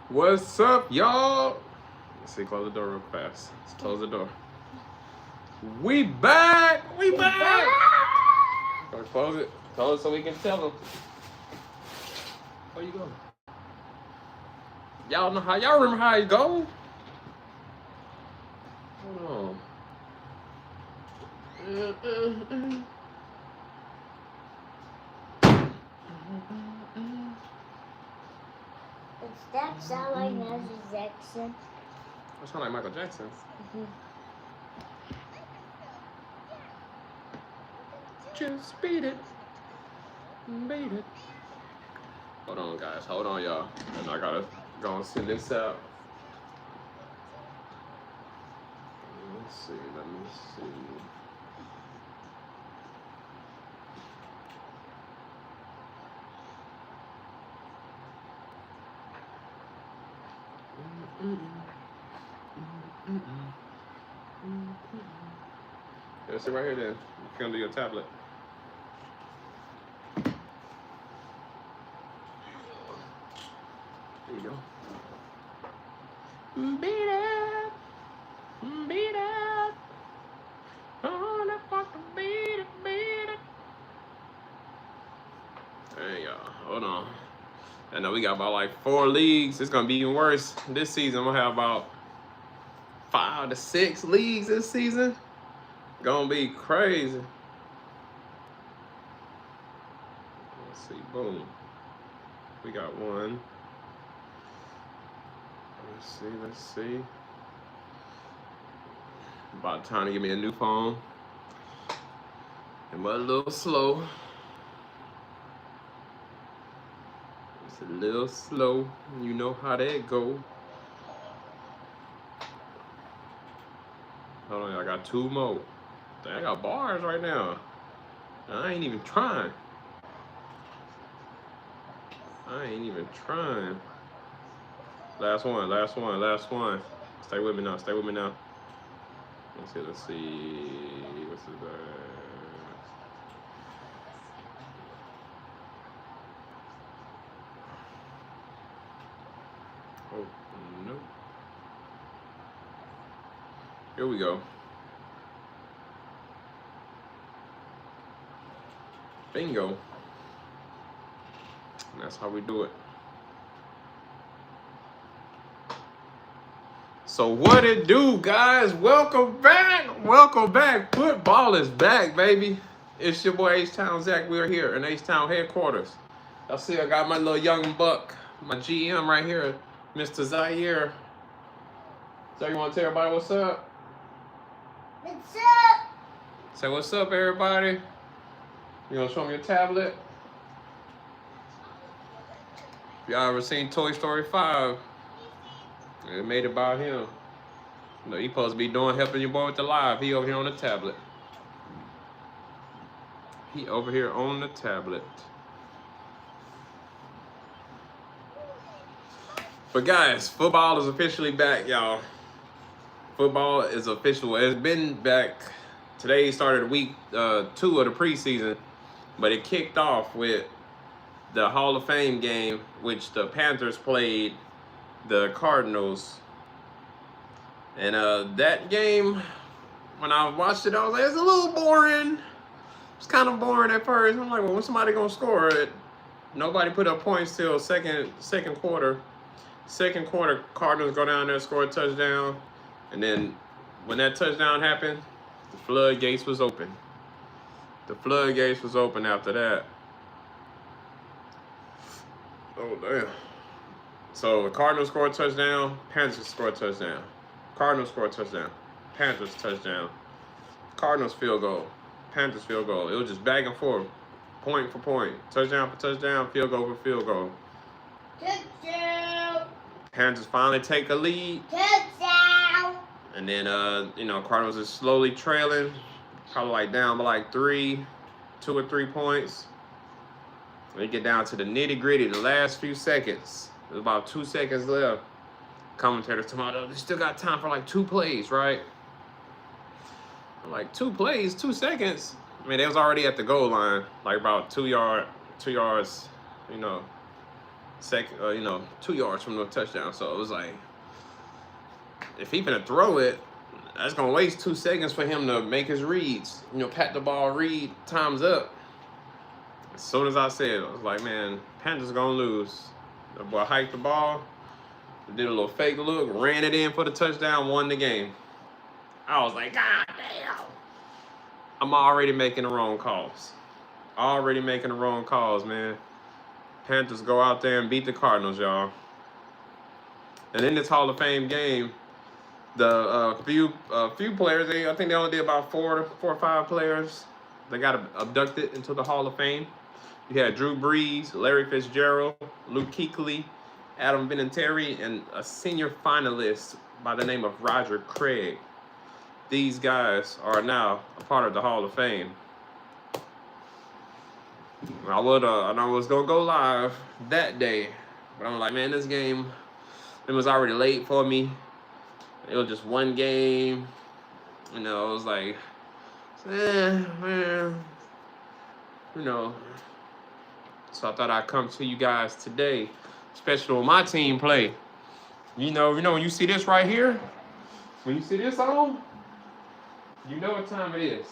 What's up, y'all? Let's see, close the door real fast. Let's close the door. We back! We back! Go close it. Close it so we can tell them. Where you going? Y'all know how, y'all remember how it go? Hold on. Does that sound like Michael Jackson? That sound like Michael Jackson. Just beat it. Beat it. Hold on, guys. Hold on, y'all. And I gotta go and send this out. Let's see. Let me see. Yeah, sit right here then. You can do your tablet. There you go. Beat it. Beat it. Oh, that fucking beat it, beat it. There you go. Hold on. I know we got about like 4 leagues. It's gonna be even worse this season. I'm gonna have about 5 to 6 leagues this season. Gonna be crazy. Let's see. Boom. We got one. Let's see. About time to give me a new phone. It was a little slow. It's a little slow. You know how that go. Hold on, I got 2 more. Dang, I got bars right now. I ain't even trying. Last one. Stay with me now. Let's see. What's this? Oh, no. Here we go. Bingo. And that's how we do it. So what it do, guys? Welcome back. Football is back, baby. It's your boy H-Town Zack. We're here in H-Town headquarters. Y'all see I got my little young buck, my GM right here, Mr. Zaire. So you want to tell everybody what's up? What's up? Say what's up, everybody. You gonna show me your tablet? If y'all ever seen Toy Story 5, it made it about him. You know, he supposed to be helping your boy with the live. He over here on the tablet. But guys, football is officially back, y'all. Football is official. It's been back. Today started week 2 of the preseason, but it kicked off with the Hall of Fame game, which the Panthers played the Cardinals. And that game, when I watched it, I was like, it's a little boring. It's kind of boring at first. I'm like, well, when's somebody gonna score it? Nobody put up points till second quarter. Second quarter, Cardinals go down there, score a touchdown, and then when that touchdown happened, the floodgates was open. After that. Oh damn! So the Cardinals score a touchdown, Panthers score a touchdown. Cardinals score a touchdown, Panthers touchdown. Cardinals field goal, Panthers field goal. It was just back and forth, point for point, touchdown for touchdown, field goal for field goal. Touchdown. Panthers finally take a lead. Touchdown. And then Cardinals is slowly trailing, probably like down by like 2 or 3 points. When you get down to the nitty gritty, the last few seconds, there's about 2 seconds left. Commentators tomorrow, they still got time for like 2 plays, right? I'm like 2 plays, 2 seconds. I mean, they was already at the goal line, like about 2 yards, second, 2 yards from the touchdown. So it was like, if he finna throw it, that's gonna waste 2 seconds for him to make his reads. Pat the ball, read, time's up. As soon as I said it, I was like, man, Panthers gonna lose. The boy hiked the ball, did a little fake look, ran it in for the touchdown, won the game. I was like, God damn. I'm already making the wrong calls. Already making the wrong calls, man. Panthers go out there and beat the Cardinals, y'all. And in this Hall of Fame game, the few players, I think they only did about four or five players. They got abducted into the Hall of Fame. You had Drew Brees, Larry Fitzgerald, Luke Kuechly, Adam Vinatieri, and a senior finalist by the name of Roger Craig. These guys are now a part of the Hall of Fame. I know I was gonna go live that day, but I'm like, man, this game, it was already late for me. It was just one game. I was like, man, So I thought I'd come to you guys today, especially when my team play. When you see this right here, when you see this on, you know what time it is.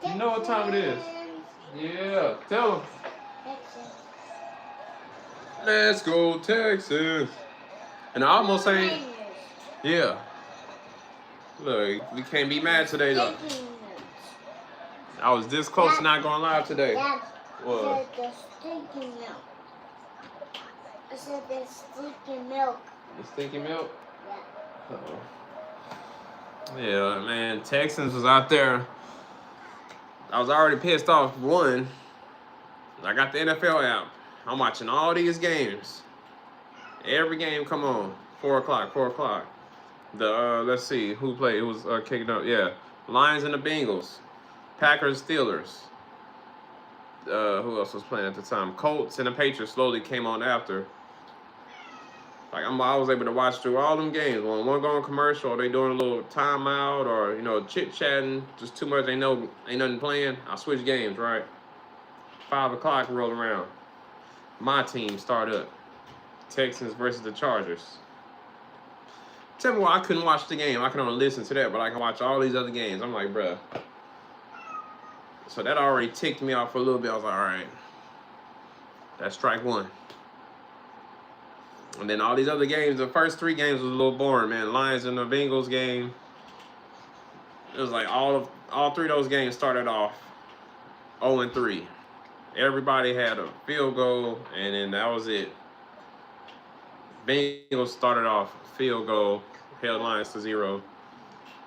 You know what time it is. Yeah, tell them. Let's go Texas. And I almost saying, yeah. Look, we can't be mad today though. I was this close to not going live today. What? The stinky milk. I said the stinky milk. The stinky milk? Yeah. Uh-oh. Yeah, man, Texans was out there. I was already pissed off. One, I got the NFL app. I'm watching all these games. Every game come on. 4 o'clock. Let's see, who played? It was kicking up. Yeah, Lions and the Bengals. Packers, Steelers. Who else was playing at the time? Colts and the Patriots slowly came on after. Like I was able to watch through all them games. When one going commercial, or they doing a little timeout, or chit chatting, just too much. Ain't nothing playing. I switch games, right? 5 o'clock roll around. My team start up. Texans versus the Chargers. Tell me why I couldn't watch the game. I can only listen to that, but I can watch all these other games. I'm like, bruh. So that already ticked me off for a little bit. I was like, all right, that's strike one. And then all these other games, the first 3 games was a little boring, man. Lions and the Bengals game. It was like all 3 of those games started off 0-3. Everybody had a field goal, and then that was it. Bengals started off field goal, held Lions to 0.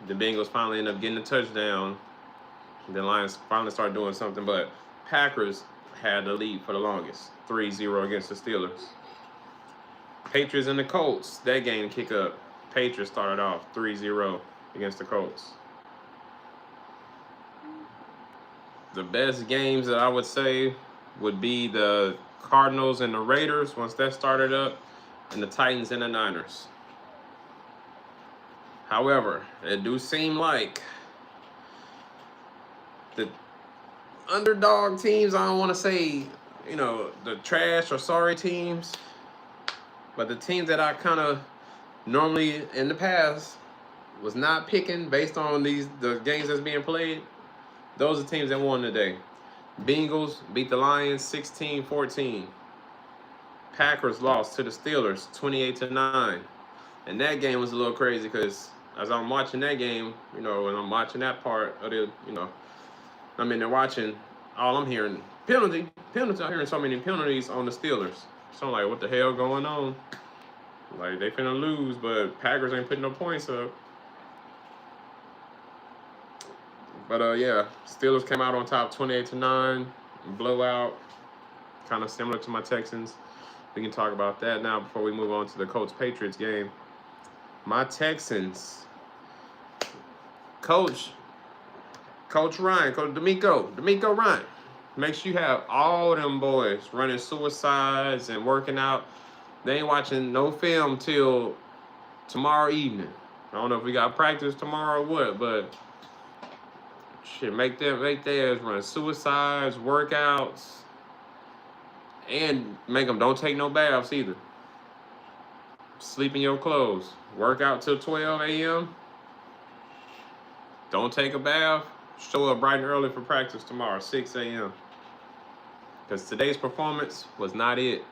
The Bengals finally ended up getting a touchdown. The Lions finally started doing something, but Packers had the lead for the longest, 3-0 against the Steelers. Patriots and the Colts, that game kick up. Patriots started off 3-0 against the Colts. The best games that I would say would be the Cardinals and the Raiders once that started up, and the Titans and the Niners. However, it do seem like the underdog teams, I don't want to say, the trash or sorry teams, but the teams that I kind of normally in the past was not picking based on the games that's being played, those are teams that won today. Bengals beat the Lions 16-14. Packers lost to the Steelers 28-9. And that game was a little crazy because as I'm watching that game, and I'm watching that part of the, I'm in there watching, all I'm hearing, penalty. I'm hearing so many penalties on the Steelers. So I'm like, what the hell going on? Like, they finna lose, but Packers ain't putting no points up. But, yeah, Steelers came out on top 28-9, blowout, kind of similar to my Texans. We can talk about that now before we move on to the Colts-Patriots game. My Texans, Coach Ryan, Coach D'Amico Ryan, make sure you have all them boys running suicides and working out. They ain't watching no film till tomorrow evening. I don't know if we got practice tomorrow or what, but shit, make theirs run suicides, workouts, And make them don't take no baths either. Sleep in your clothes. Work out till 12 a.m. Don't take a bath. Show up bright and early for practice tomorrow, 6 a.m. Because today's performance was not it.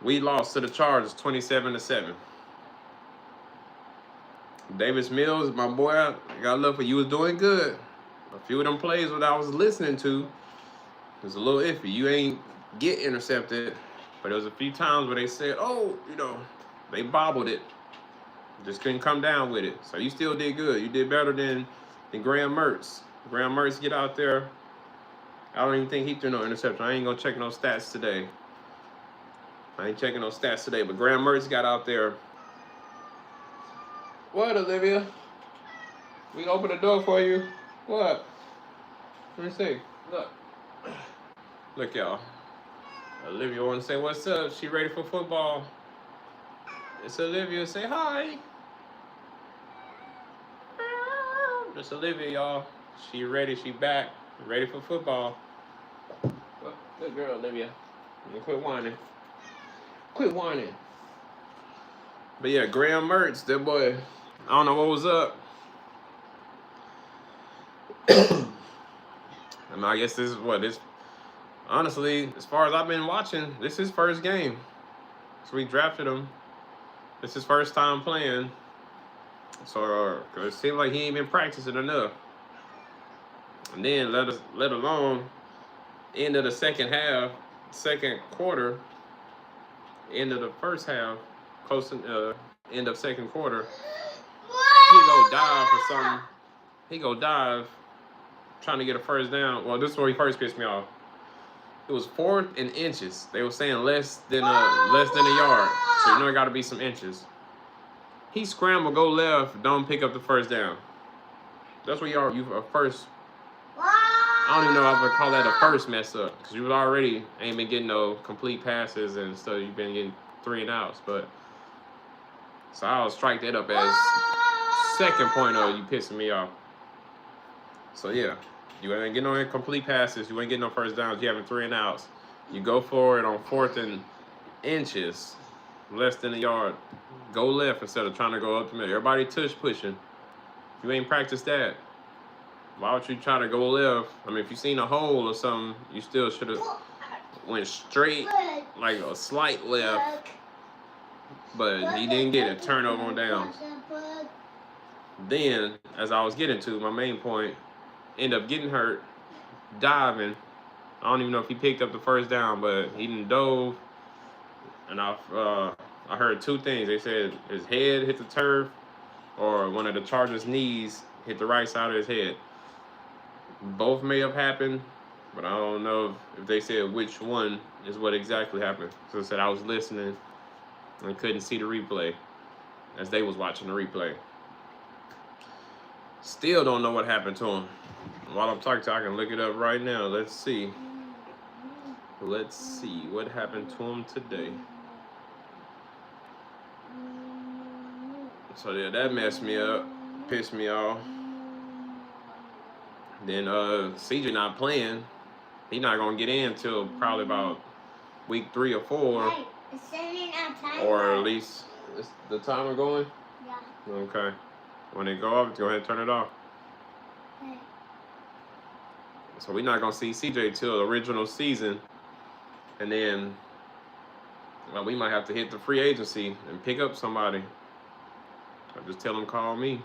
We lost to the Chargers 27-7. Davis Mills, my boy, I got love for you. Was doing good. A few of them plays that I was listening to was a little iffy. You ain't get intercepted, but there was a few times where they said, oh, they bobbled it. Just couldn't come down with it. So you still did good. You did better than Graham Mertz. Graham Mertz get out there. I don't even think he threw no interception. I ain't gonna check no stats today. I ain't checking no stats today, but Graham Mertz got out there. What, Olivia? We open the door for you. What? Let me see. Look. Look, y'all. Olivia want to say what's up. She ready for football. It's Olivia. Say hi. It's Olivia, y'all. She ready. She back. Ready for football. Good girl, Olivia. Quit whining. Quit whining. But yeah, Graham Mertz, that boy, I don't know what was up. I mean, I guess this is what this. Honestly, as far as I've been watching, this is his first game. So we drafted him. This is his first time playing. So it seemed like he ain't been practicing enough. And then let alone end of the second quarter, end of the first half, close to end of second quarter, he go dive for something. He go dive, trying to get a first down. Well, this is where he first pissed me off. It was 4th and inches. They were saying less than a yard. So it got to be some inches. He scrambled, go left, don't pick up the first down. That's where you are first. I don't even know if I would call that a first mess up, because you already ain't been getting no complete passes and stuff. You've been getting 3 and outs, but so I'll strike that up as second point of you pissing me off. So yeah, you ain't getting no complete passes. You ain't getting no first downs. You having 3 and outs. You go for it on 4th and inches, less than a yard. Go left instead of trying to go up the middle. Everybody tush pushing. You ain't practiced that. Why would you try to go left? I mean, if you seen a hole or something, you still should have went straight, like a slight left. But he didn't get it. Turnover on downs. Then, as I was getting to, my main point, end up getting hurt, diving. I don't even know if he picked up the first down, but he done dove. And I heard 2 things. They said his head hit the turf, or one of the Chargers' knees hit the right side of his head. Both may have happened, but I don't know if they said which one is what exactly happened. So I said I was listening and couldn't see the replay as they was watching the replay. Still don't know what happened to him. While I'm talking to you, I can look it up right now. Let's see. Let's see what happened to him today. So yeah, that messed me up, pissed me off. Then CJ not playing. He not gonna get in till probably about week 3 or 4. Hey, it's setting our timer. Or at least is the timer going? Yeah. Okay. When it go off, go ahead and turn it off. Hey. So we're not gonna see CJ till the original season, and then we might have to hit the free agency and pick up somebody. I just tell him call me,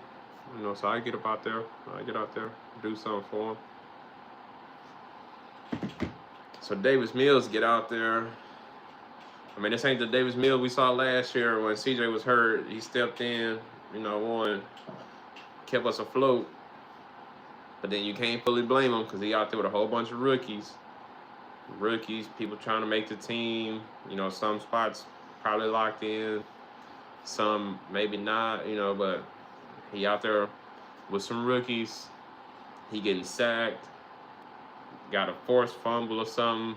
so I get up out there. I get out there, do something for him. So Davis Mills get out there. I mean, this ain't the Davis Mills we saw last year when CJ was hurt. He stepped in, kept us afloat. But then you can't fully blame him because he out there with a whole bunch of rookies. People trying to make the team. Some spots probably locked in. Some maybe not, but he out there with some rookies. He getting sacked. Got a forced fumble or something.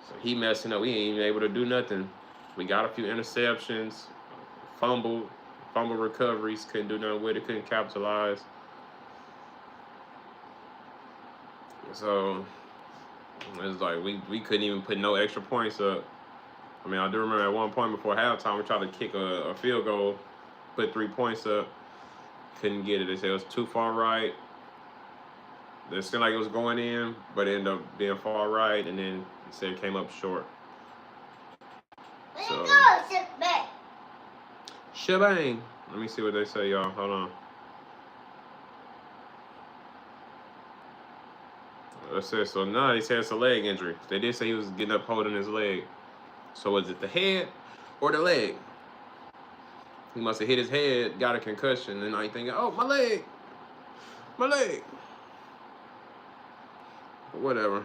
So he messing up. We ain't even able to do nothing. We got a few interceptions. Fumble recoveries. Couldn't do nothing with it. Couldn't capitalize. So It was like we couldn't even put no extra points up. I mean, I do remember at one point before halftime, we tried to kick a field goal, put 3 points up. Couldn't get it. They said it was too far right. It seemed like it was going in, but it ended up being far right, and then it said it came up short. So, shebang. Let me see what they say, y'all. Hold on. It says, so no, they said it's a leg injury. They did say he was getting up holding his leg. So was it the head or the leg? He must have hit his head, got a concussion, and I thinking, oh, my leg. My leg. But whatever.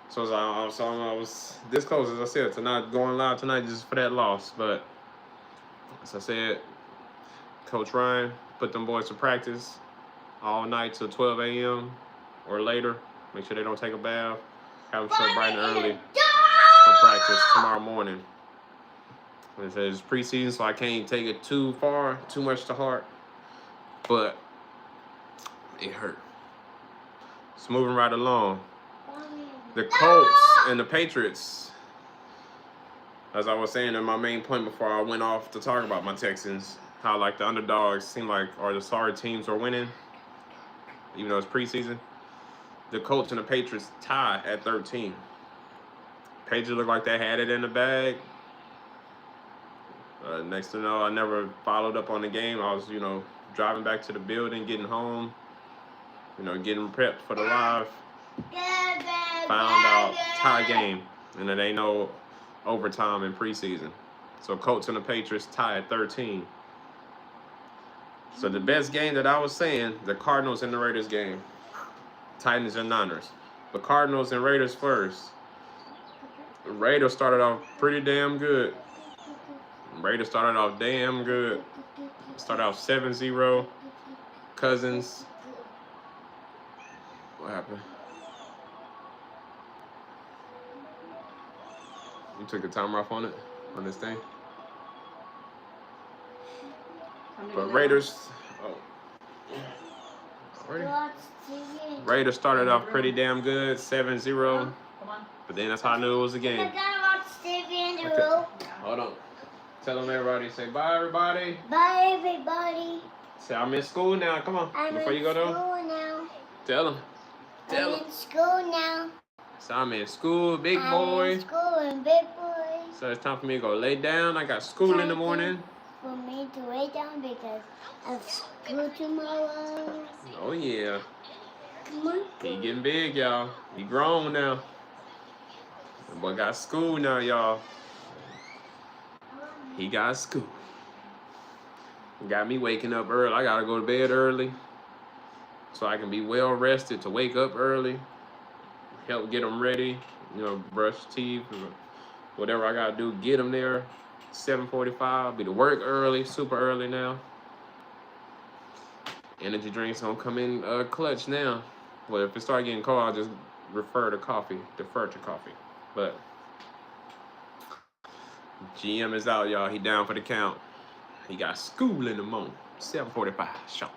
So I was this close, as I said, to not going live tonight just for that loss. But as I said, Coach Ryan put them boys to practice all night till 12 a.m. or later. Make sure they don't take a bath. Have them show up bright and early for practice tomorrow morning. It says preseason, so I can't take it too far, too much to heart. But it hurt. It's moving right along. The Colts and the Patriots, as I was saying in my main point before I went off to talk about my Texans, how like the underdogs seem like are the sorry teams are winning, even though it's preseason. The Colts and the Patriots tie at 13. Patriots look like they had it in the bag. Next to know, I never followed up on the game. I was, driving back to the building, getting home, getting prepped for the live. Found out tie game, and it ain't no overtime in preseason. So Colts and the Patriots tie at 13. So the best game that I was saying, the Cardinals and the Raiders game. Titans and Niners. The Cardinals and Raiders first. The Raiders started off pretty damn good. Raiders started off damn good. Started off 7-0. Cousins. What happened? You took the timer off on it? On this thing? But Raiders... Oh. Raiders started off pretty damn good, 7-0. But then that's how I knew it was a game. Okay. Hold on. Tell them everybody. Say bye, everybody. Bye, everybody. Say I'm in school now. Come on. Before you go though. I'm in school now. Tell them. I'm in school now. So I'm in school, big boy. I'm in school and big boy. So it's time for me to go lay down. I got school in the morning. For me to lay down because I have school tomorrow. Oh yeah. Come on. He getting big, y'all. He grown now. The boy got school now, y'all. He got school. Got me waking up early. I gotta go to bed early so I can be well rested to wake up early. Help get them ready. Brush teeth, whatever I gotta do. Get them there. 7:45. Be to work early, super early now. Energy drinks gonna come in clutch now. Well, if it start getting cold, I'll just defer to coffee. But GM is out, y'all. He down for the count. He got school in the morning. 7:45. Sharp.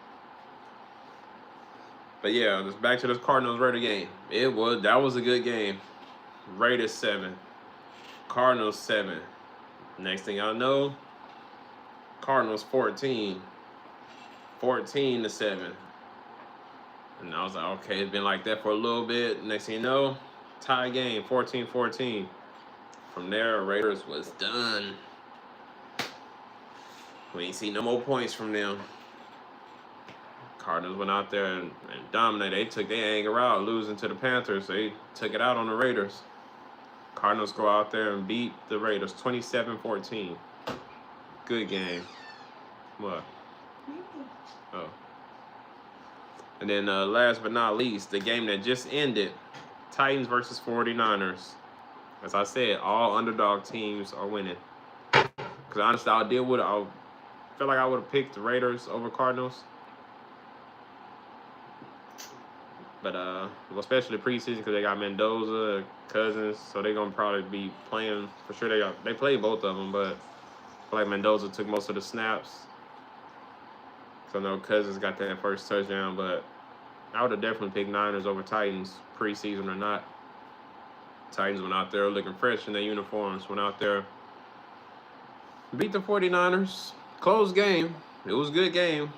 But yeah, just back to this Cardinals-Raiders game. That was a good game. Raiders 7. Cardinals 7. Next thing I know, Cardinals 14. 14-7. And I was like, okay, it's been like that for a little bit. Next thing you know, tie game, 14-14. From there, Raiders was done. We ain't seen no more points from them. Cardinals went out there and dominated. They took their anger out, losing to the Panthers. They took it out on the Raiders. Cardinals go out there and beat the Raiders 27-14. Good game. What? Oh. And then last but not least, the game that just ended, Titans versus 49ers. As I said, all underdog teams are winning. Because honestly, I feel like I would have picked the Raiders over Cardinals. But especially preseason because they got Mendoza, Cousins, so they're gonna probably be playing for sure. They played both of them, but I feel like Mendoza took most of the snaps. So I know Cousins got that first touchdown, but I would have definitely picked Niners over Titans, preseason or not. Titans went out there looking fresh in their uniforms. Went out there, beat the 49ers. Close game. It was a good game.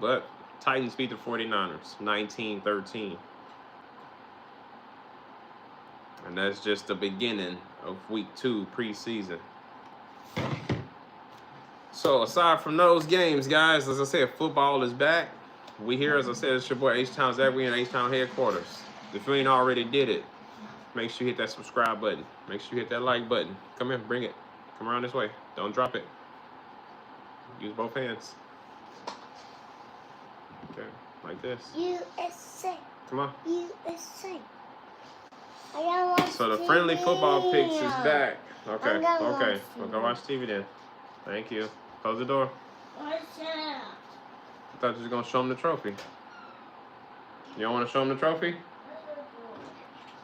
But Titans beat the 49ers 19-13. And that's just the beginning of week 2 preseason. So aside from those games, guys, as I said, football is back. We here, as I said, it's your boy H-Town Zack. We in H-Town headquarters. If you ain't already did it, make sure you hit that subscribe button. Make sure you hit that like button. Come here, bring it. Come around this way. Don't drop it. Use both hands. Okay, like this. USA. Come on. USA. I gotta watch So the TV. friendly football picks is back. Okay, I gotta okay. watch We'll go watch TV then. Thank you. Close the door. What's that? I thought you was gonna show them the trophy. You don't want to show them the trophy?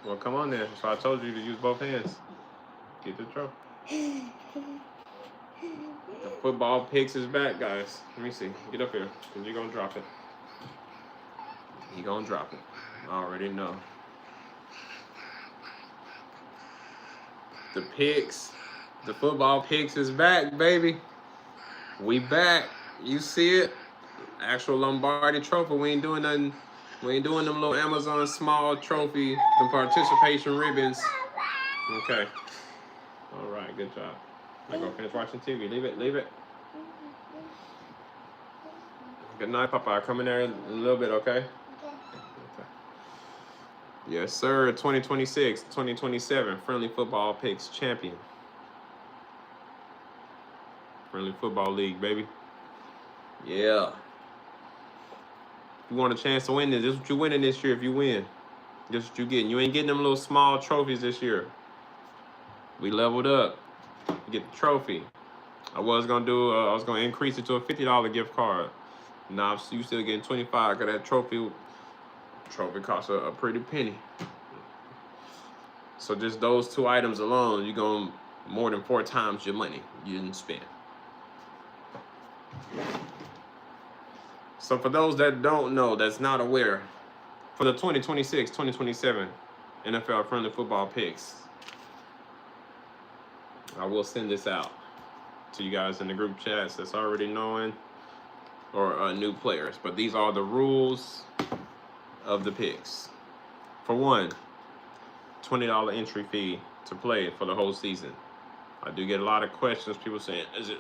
Well, come on then. So I told you to use both hands. Get the trophy. The football picks is back, guys. Let me see. Get up here, cause you're gonna drop it. You're gonna drop it. I already know. The picks, the football picks is back, baby. We back. You see it? Actual Lombardi trophy. We ain't doing nothing. We ain't doing them little Amazon small trophy, the participation ribbons. Okay. All right, good job. Now go finish watching TV. Leave it, leave it. Good night, Papa. I'll come in there in a little bit, okay? Okay. Okay. Yes, sir. 2026, 2027, Friendly Football Picks champion. Friendly Football League, baby. Yeah. If you want a chance to win this is what you're winning this year if you win. This is what you're getting. You ain't getting them little small trophies this year. We leveled up. You get the trophy. I was going to increase it to a $50 gift card. Now you still getting 25 because that trophy costs a pretty penny. So just those 2 items alone, you're going more than 4 times your money you didn't spend. So for those that don't know, that's not aware, for the 2026-2027 NFL Friendly Football Picks, I will send this out to you guys in the group chats that's already knowing, or new players. But these are the rules of the picks. For one, $20 entry fee to play for the whole season. I do get a lot of questions. People saying, is it,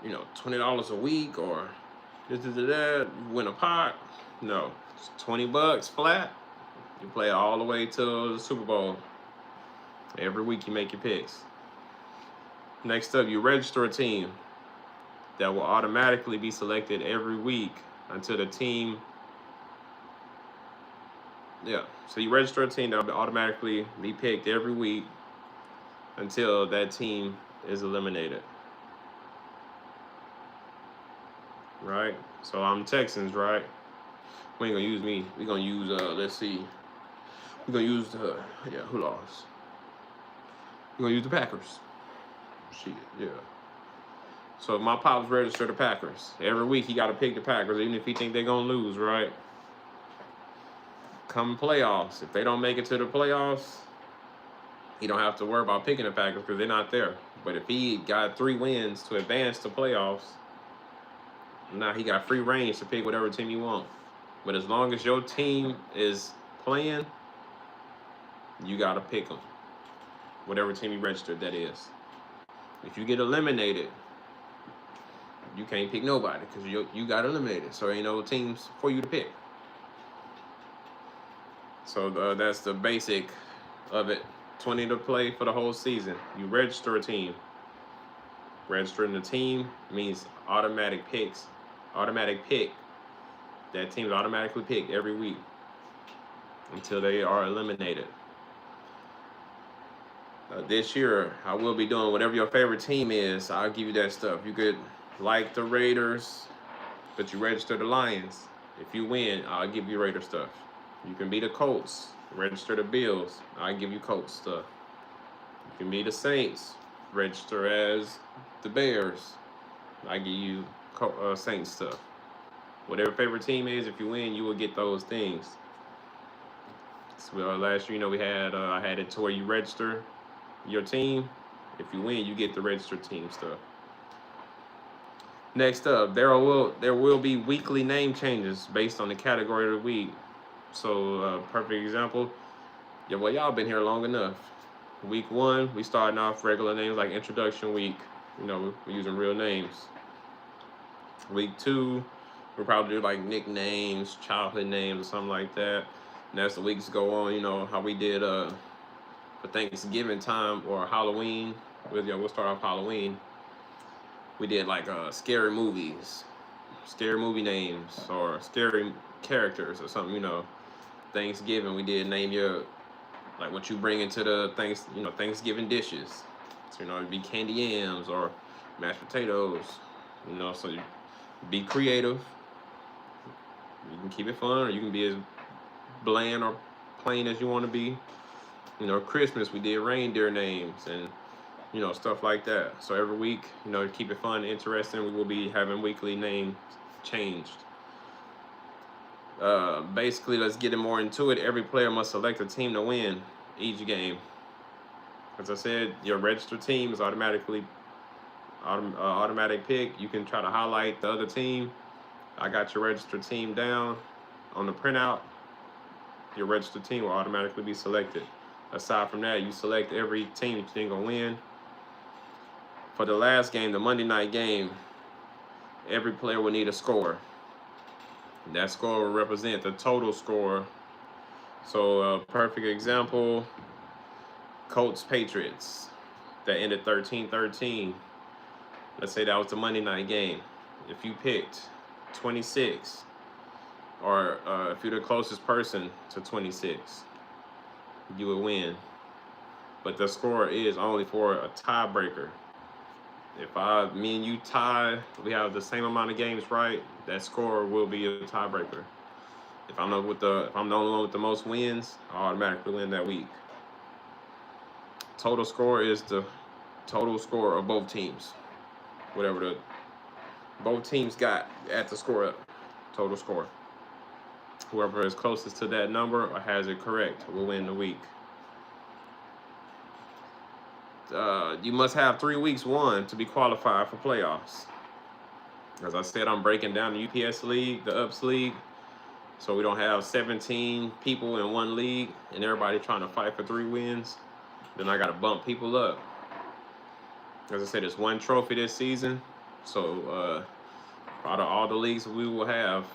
$20 a week or this, that, you win a pot? No, it's $20 flat. You play all the way to the Super Bowl. Every week you make your picks. Next up, you register a team that will automatically be selected every week until the team. Yeah, so you register a team that will automatically be picked every week until that team is eliminated. Right? So I'm Texans, right? We ain't gonna use me. We're gonna use, let's see. We're gonna use, who lost? We're gonna use the Packers. Shit, yeah. So if my pops register the Packers, every week he gotta pick the Packers, even if he think they're gonna lose, right? Come playoffs, if they don't make it to the playoffs, he don't have to worry about picking the Packers because they're not there. But if he got 3 wins to advance to playoffs, now he got free range to pick whatever team you want. But as long as your team is playing, you got to pick them. Whatever team you registered, that is. If you get eliminated, you can't pick nobody because you got eliminated. So ain't no teams for you to pick. So that's the basic of it. 20 to play for the whole season. You register a team. Registering the team means automatic picks. Automatic pick. That team is automatically picked every week until they are eliminated. This year, I will be doing whatever your favorite team is. I'll give you that stuff. You could like the Raiders, but you register the Lions. If you win, I'll give you Raider stuff. You can be the Colts. Register the Bills. I'll give you Colts stuff. You can be the Saints. Register as the Bears. I give you Saints stuff. Whatever favorite team is, if you win, you will get those things. So, last year, we had I had it to where you register your team. If you win, you get the registered team stuff. Next up, there will be weekly name changes based on the category of the week. So, perfect example. Yeah, well, y'all been here long enough. Week 1, we starting off regular names like introduction week. We're using real names. Week 2, we'll probably do like nicknames, childhood names, or something like that. And as the weeks go on, how we did for Thanksgiving time or Halloween. We'll start off Halloween. We did like scary movies, scary movie names, or scary characters or something. Thanksgiving, we did name your like what you bring into the Thanksgiving dishes. So it'd be candy yams or mashed potatoes. So you be creative. You can keep it fun, or you can be as bland or plain as you want to be. Christmas, we did reindeer names and stuff like that. So every week, to keep it fun and interesting, we will be having weekly names changed. Basically, let's get more into it. Every player must select a team to win each game. As I said, your registered team is automatic pick. You can try to highlight the other team. I got your registered team down on the printout. Your registered team will automatically be selected. Aside from that, you select every team you think will win. For the last game, the Monday night game, every player will need a score. That score will represent the total score. So, perfect example, Colts-Patriots, that ended 13-13. Let's say that was the Monday night game. If you picked 26, or if you're the closest person to 26, you would win. But the score is only for a tiebreaker. If me and you tie, we have the same amount of games right, that score will be a tiebreaker. If I'm the only one with the most wins, I automatically win that week. Total score is the total score of both teams. Whatever both teams got at the score up, total score. Whoever is closest to that number or has it correct will win the week. You must have 3 weeks won to be qualified for playoffs. As I said, I'm breaking down the UPS league, the UPS league, so we don't have 17 people in one league and everybody trying to fight for 3 wins. Then I got to bump people up. As I said, it's 1 trophy this season, so out of all the leagues we will have,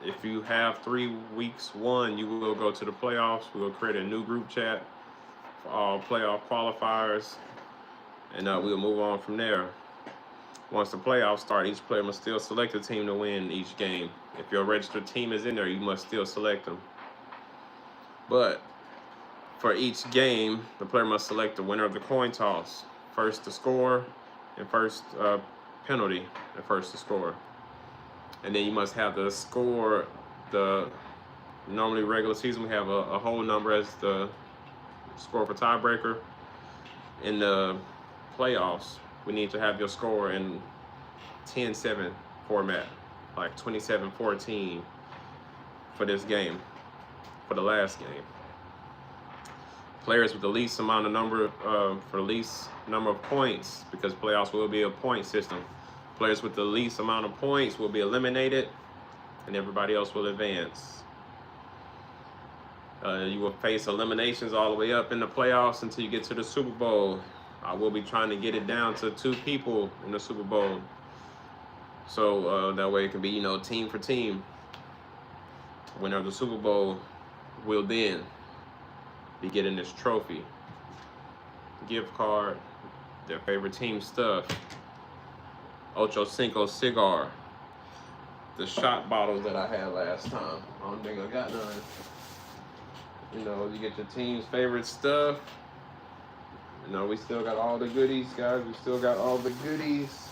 if you have 3 weeks won, you will go to the playoffs. We will create a new group chat for all playoff qualifiers, and we'll move on from there. Once the playoffs start, each player must still select a team to win each game. If your registered team is in there, you must still select them. But for each game, the player must select the winner of the coin toss. First to score, and first penalty, and first to score. And then you must have the score. Normally regular season, we have a whole number as the score for tiebreaker. In the playoffs, we need to have your score in 10-7 format, like 27-14 for this game, for the last game. Players with the least amount of number of points, because playoffs will be a point system. Players with the least amount of points will be eliminated, and everybody else will advance. You will face eliminations all the way up in the playoffs until you get to the Super Bowl. I will be trying to get it down to 2 people in the Super Bowl. So that way it can be, team for team. Winner of the Super Bowl will then be getting this trophy, gift card, their favorite team stuff, Ocho Cinco cigar, the shot bottles that I had last time. I don't think I got none. You get your team's favorite stuff. We still got all the goodies, guys. We still got all the goodies.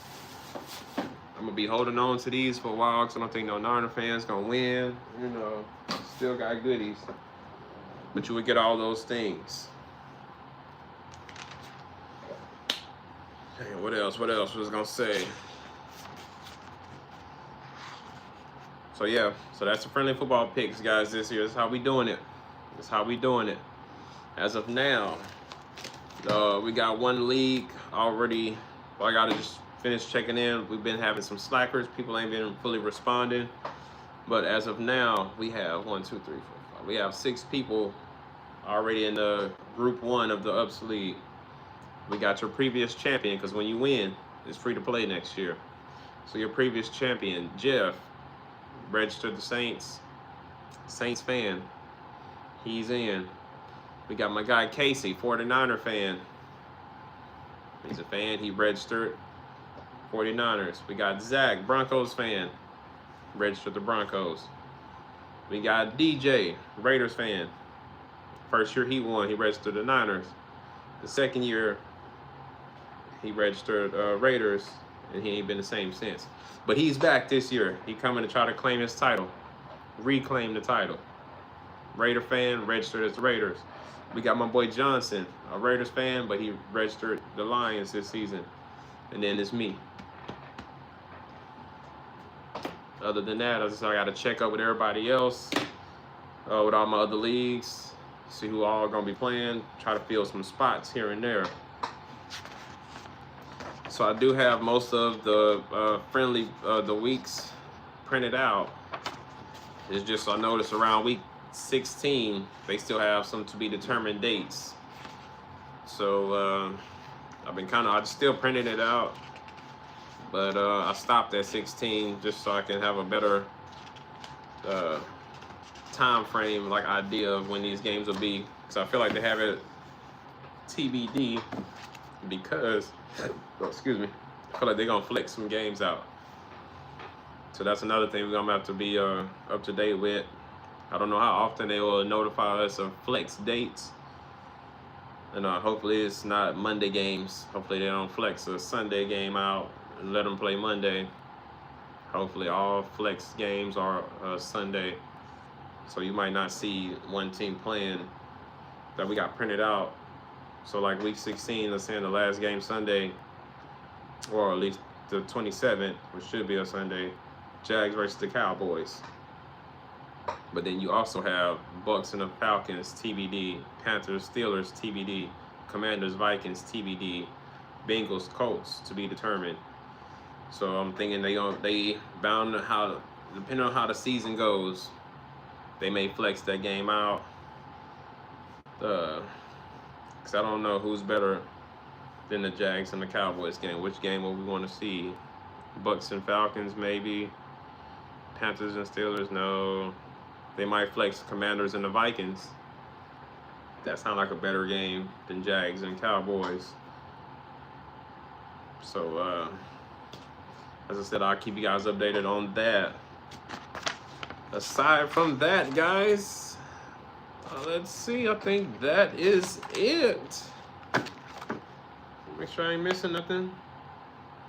I'm gonna be holding on to these for a while because I don't think no Niner fans gonna win. Still got goodies. But you would get all those things. Hey, what else? What else was I gonna say? So yeah, so that's the friendly football picks, guys. This year is how we doing it. That's how we doing it. As of now, we got one league already. Well, I gotta just finish checking in. We've been having some slackers. People ain't been fully responding. But as of now, we have 1, 2, 3, 4, 5. We have 6 people already in the group 1 of the Ups League. We got your previous champion, because when you win, it's free to play next year. So your previous champion, Jeff, registered the Saints fan. He's in. We got my guy Casey, 49er fan. He's a fan. He registered 49ers. We got Zack, Broncos fan. Registered the Broncos. We got DJ, Raiders fan. First year he won, he registered the Niners. The second year, he registered Raiders, and he ain't been the same since. But he's back this year. He coming to try to claim his title, reclaim the title. Raider fan, registered as the Raiders. We got my boy Johnson, a Raiders fan, but he registered the Lions this season. And then it's me. Other than that, I got to check up with everybody else, with all my other leagues, see who all going to be playing, try to fill some spots here and there. So I do have most of the the weeks printed out. It's just I noticed around week 16, they still have some to be determined dates. So I still printing it out. But I stopped at 16 just so I can have a better time frame, like idea of when these games will be. Because I feel like they have it TBD because, excuse me, I feel like they're going to flex some games out. So that's another thing we're going to have to be up to date with. I don't know how often they will notify us of flex dates. And hopefully it's not Monday games. Hopefully they don't flex a Sunday game out and let them play Monday. Hopefully all flex games are Sunday. So you might not see one team playing that we got printed out. So like week 16, let's say in the last game Sunday, or at least the 27th, which should be a Sunday, Jags versus the Cowboys. But then you also have Bucks and the Falcons TBD, Panthers, Steelers TBD, Commanders, Vikings TBD, Bengals, Colts to be determined. So I'm thinking they bound to how, depending on how the season goes, they may flex that game out. Because I don't know who's better than the Jags and the Cowboys game. Which game will we want to see? Bucks and Falcons maybe. Panthers and Steelers, no. They might flex Commanders and the Vikings. That sounds like a better game than Jags and Cowboys. So, as I said, I'll keep you guys updated on that. Aside from that, guys, let's see. I think that is it. Make sure I ain't missing nothing.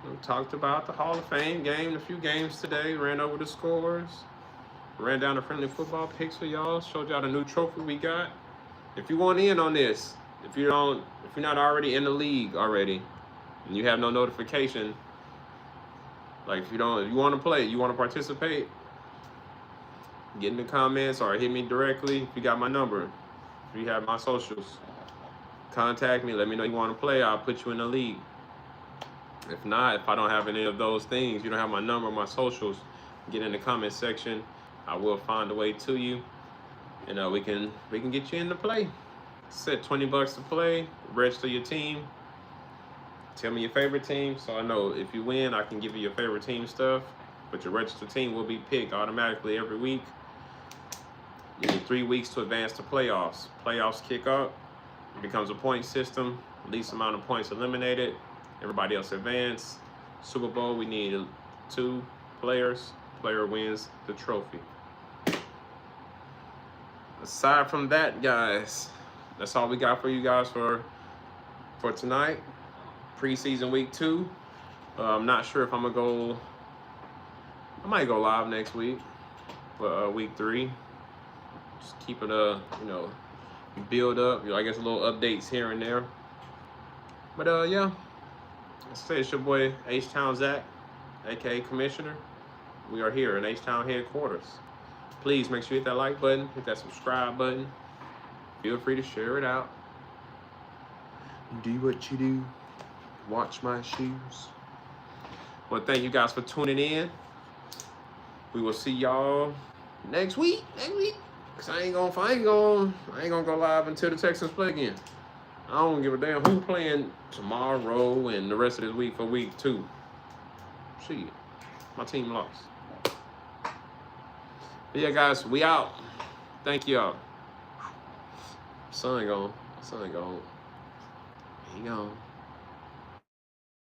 We talked about the Hall of Fame game, a few games today. Ran over the scores. Ran down the friendly football picks for y'all. Showed y'all the new trophy we got. If you want in on this, if you're not already in the league already, and you have no notification, like if you want to play, you want to participate, get in the comments or hit me directly if you got my number. If you have my socials, contact me. Let me know you want to play. I'll put you in the league. If not, if I don't have any of those things, you don't have my number, my socials, get in the comment section. I will find a way to you, and we can get you in to play. Set $20 to play. Register your team. Tell me your favorite team, so I know if you win, I can give you your favorite team stuff. But your registered team will be picked automatically every week. You need 3 weeks to advance to playoffs. Playoffs kick up. It becomes a point system. Least amount of points eliminated. Everybody else advance. Super Bowl, we need 2 players. Player wins the trophy. Aside from that, guys, that's all we got for you guys for tonight. Preseason week 2. I'm not sure if I'm gonna go. I might go live next week, but week 3. Just keep it build up. I guess little updates here and there. But yeah, let's say it's your boy H-Town Zack, aka Commissioner. We are here in H-Town headquarters. Please make sure you hit that like button, hit that subscribe button. Feel free to share it out. Do what you do. Watch my shoes. Well, thank you guys for tuning in. We will see y'all next week. Cause I ain't gonna go live until the Texans play again. I don't give a damn who playing tomorrow and the rest of this week for week 2. Shit, my team lost. But yeah, guys, we out. Thank y'all. Sun gone. He gone.